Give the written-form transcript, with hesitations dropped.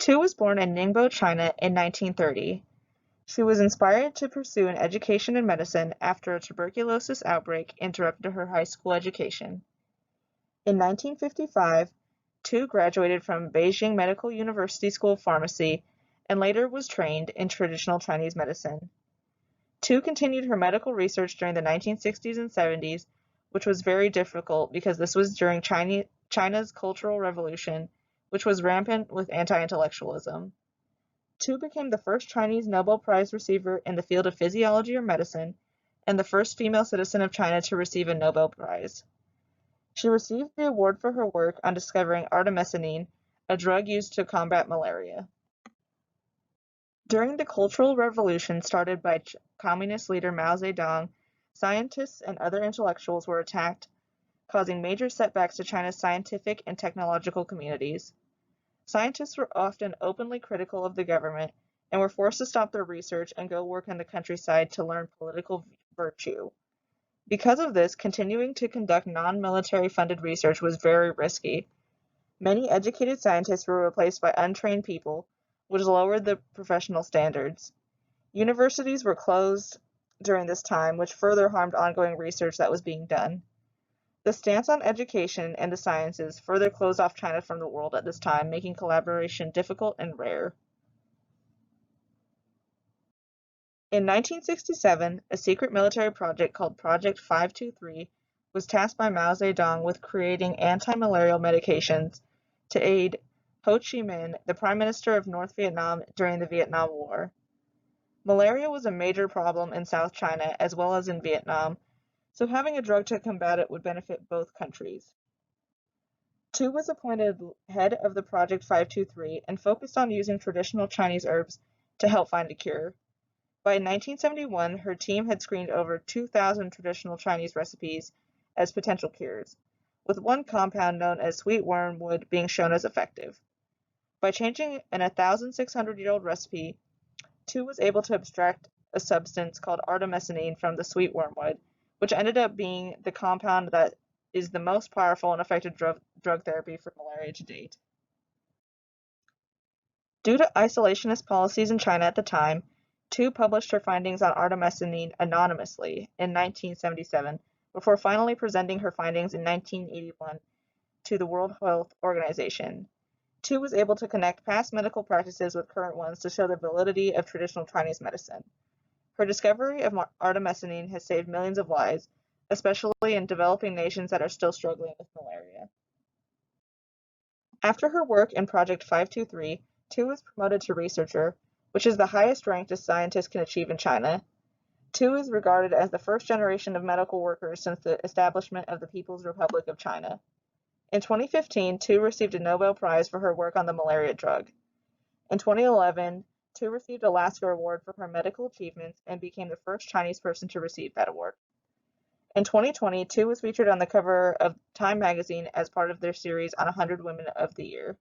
Tu was born in Ningbo, China in 1930. She was inspired to pursue an education in medicine after a tuberculosis outbreak interrupted her high school education. In 1955, Tu graduated from Beijing Medical University School of Pharmacy and later was trained in traditional Chinese medicine. Tu continued her medical research during the 1960s and 70s, which was very difficult because this was during China's Cultural Revolution, which was rampant with anti-intellectualism. Tu became the first Chinese Nobel Prize receiver in the field of physiology or medicine, and the first female citizen of China to receive a Nobel Prize. She received the award for her work on discovering artemisinin, a drug used to combat malaria. During the Cultural Revolution started by Communist leader Mao Zedong, scientists and other intellectuals were attacked, causing major setbacks to China's scientific and technological communities. Scientists were often openly critical of the government and were forced to stop their research and go work in the countryside to learn political virtue. Because of this, continuing to conduct non-military funded research was very risky. Many educated scientists were replaced by untrained people, which lowered the professional standards. Universities were closed during this time, which further harmed ongoing research that was being done. The stance on education and the sciences further closed off China from the world at this time, making collaboration difficult and rare. In 1967, a secret military project called Project 523 was tasked by Mao Zedong with creating anti-malarial medications to aid Ho Chi Minh, the Prime Minister of North Vietnam during the Vietnam War. Malaria was a major problem in South China as well as in Vietnam, so having a drug to combat it would benefit both countries. Tu was appointed head of the Project 523 and focused on using traditional Chinese herbs to help find a cure. By 1971, her team had screened over 2,000 traditional Chinese recipes as potential cures, with one compound known as sweet wormwood being shown as effective. By changing an 1,600-year-old recipe, Tu was able to abstract a substance called artemisinin from the sweet wormwood, which ended up being the compound that is the most powerful and effective drug therapy for malaria to date. Due to isolationist policies in China at the time, Tu published her findings on artemisinin anonymously in 1977, before finally presenting her findings in 1981 to the World Health Organization. Tu was able to connect past medical practices with current ones to show the validity of traditional Chinese medicine. Her discovery of artemisinin has saved millions of lives, especially in developing nations that are still struggling with malaria. After her work in Project 523, Tu was promoted to researcher, which is the highest rank a scientist can achieve in China. Tu is regarded as the first generation of medical workers since the establishment of the People's Republic of China. In 2015, Tu received a Nobel Prize for her work on the malaria drug. In 2011, Tu received a Lasker Award for her medical achievements and became the first Chinese person to receive that award. In 2020, Tu was featured on the cover of Time magazine as part of their series on 100 Women of the Year.